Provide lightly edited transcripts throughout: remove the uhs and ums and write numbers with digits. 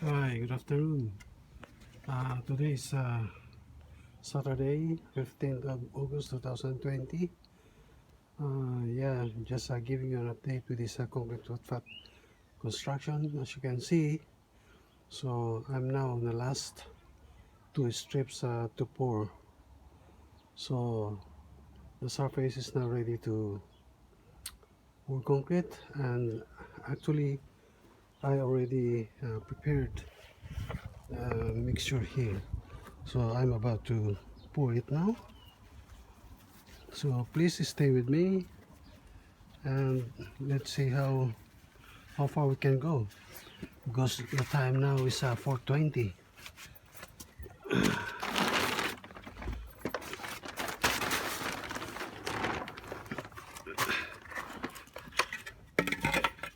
Hi, good afternoon. Today is Saturday, 15th of August 2020. Yeah, just giving you an update with this concrete footpath construction. As you can see, so I'm now on the last two strips to pour. So the surface is now ready to pour concrete, and actually I already prepared the mixture here. So I'm about to pour it now. So please stay with me and let's see how far we can go, because the time now is 4:20.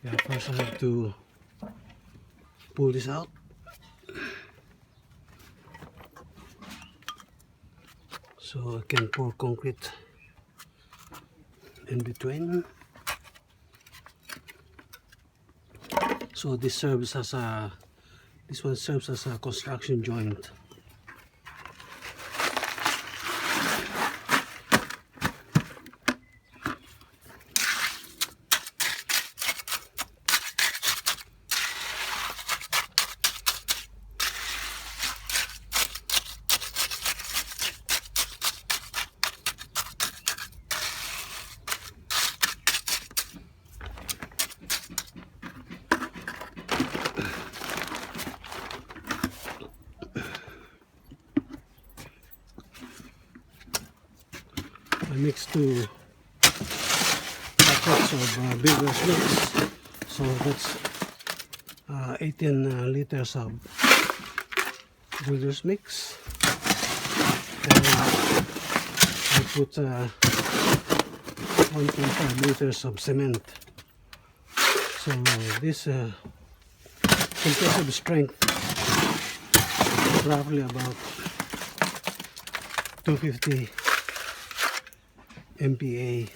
Yeah, first I have to pull this out. So I can pour concrete in between. So this serves as a construction joint. I mixed two packets of bigger mix, so that's 18 liters of builder's mix, and I put 1.5 liters of cement. So this compressive strength roughly about 250 MPa.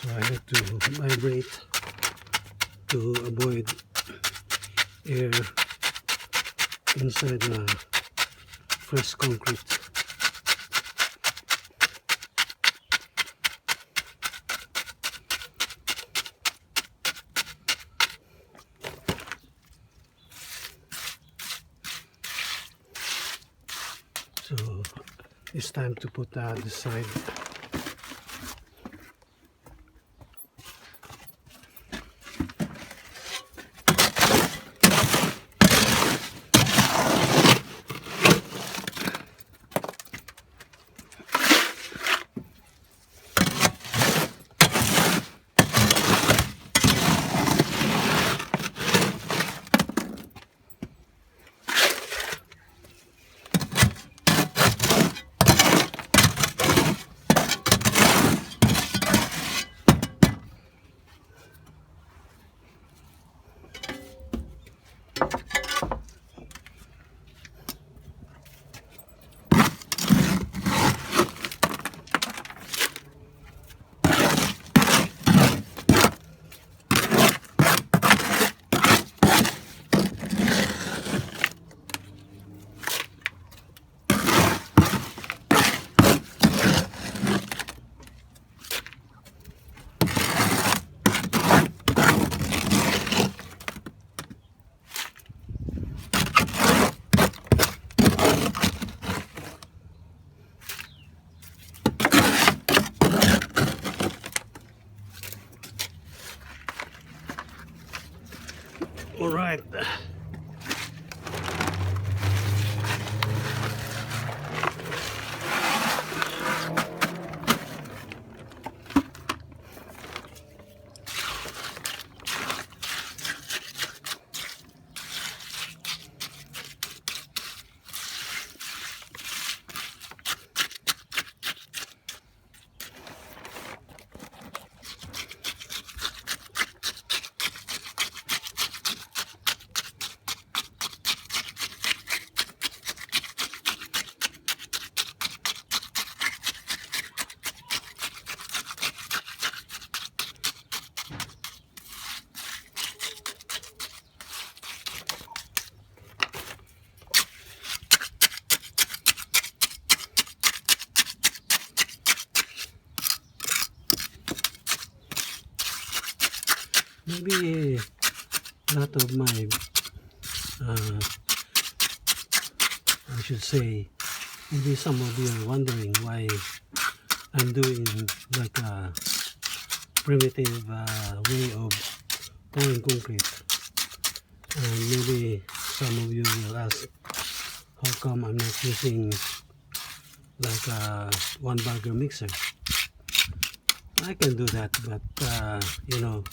So I have to vibrate to avoid air inside the fresh concrete. So it's time to put the side. All right. maybe a lot of my I should say, maybe some of you are wondering why I'm doing like a primitive way of pouring concrete. And maybe some of you will ask, how come I'm not using like a one bagger mixer? I can do that, but you know,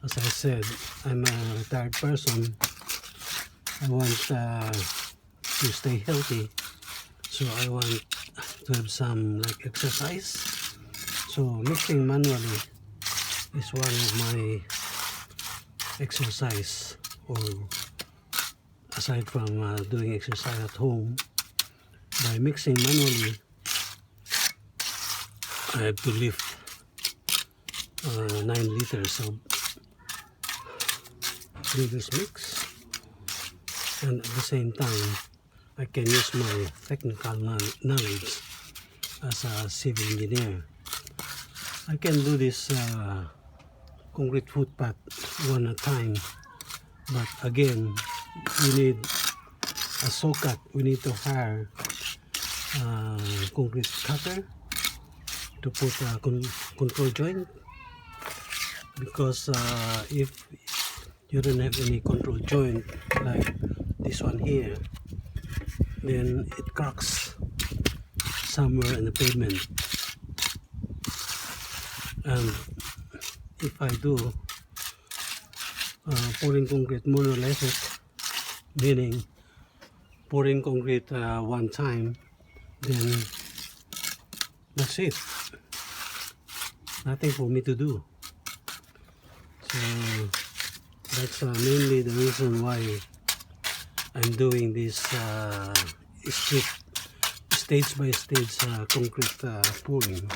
as I said, I'm a retired person. I want to stay healthy, so I want to have some like exercise. So mixing manually is one of my exercise, or aside from doing exercise at home. By mixing manually, I have to lift 9 liters of previous mix, and at the same time I can use my technical knowledge as a civil engineer. I can do this concrete footpath one at a time, but again we need a saw cut. We need to hire a concrete cutter to put a control joint, because if you don't have any control joint like this one here, then it cracks somewhere in the pavement. And if I do pouring concrete monolithic, meaning pouring concrete one time, then that's it, nothing for me to do. So that's mainly the reason why I'm doing this stage by stage concrete pouring.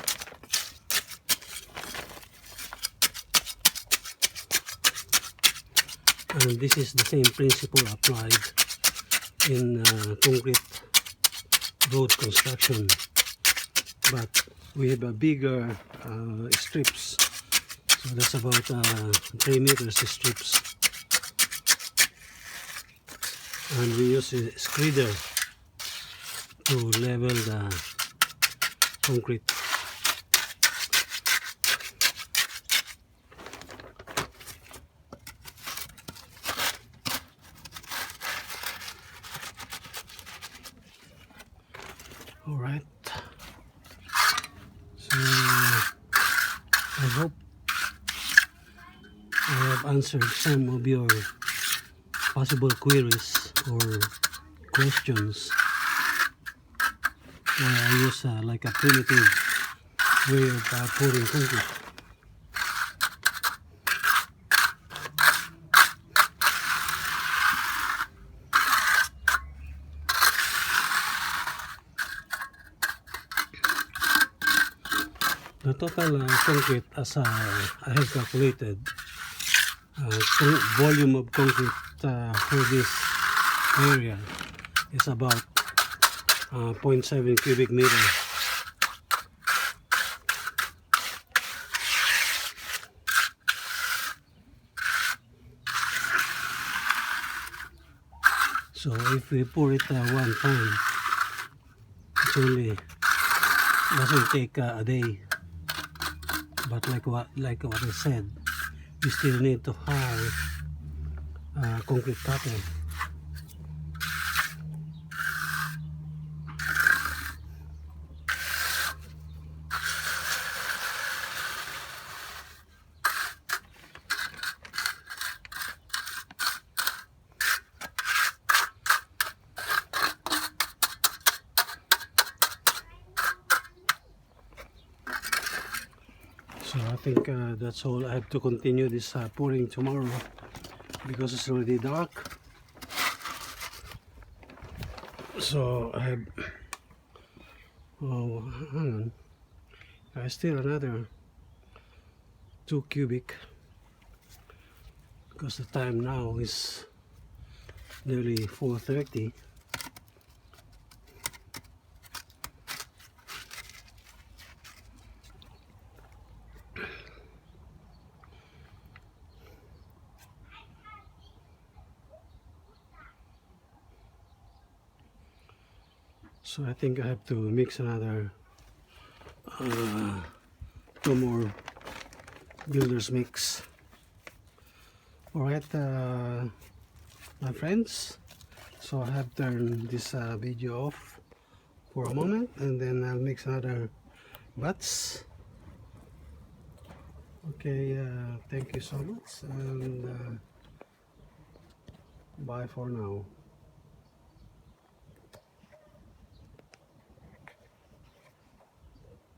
And this is the same principle applied in concrete road construction, but we have a bigger strips, so that's about 3 meters strips, and we use a screeder to level the concrete. All right, so I hope I have answered some of your possible queries or questions why I use like a primitive way of pouring concrete. The total concrete, as I have calculated, volume of concrete for this area is about 0.7 cubic meter. So if we pour it one time, it only doesn't take a day. But like what I said, we still need to hire a concrete cutter. So I think that's all. I have to continue this pouring tomorrow because it's already dark. So I have, oh, hang on, I still another 2 cubic, because the time now is nearly 4:30. So I think I have to mix another 2 more builders mix. Alright, my friends, so I have turned this video off for a moment, and then I'll mix another batch. Okay, thank you so much, and bye for now.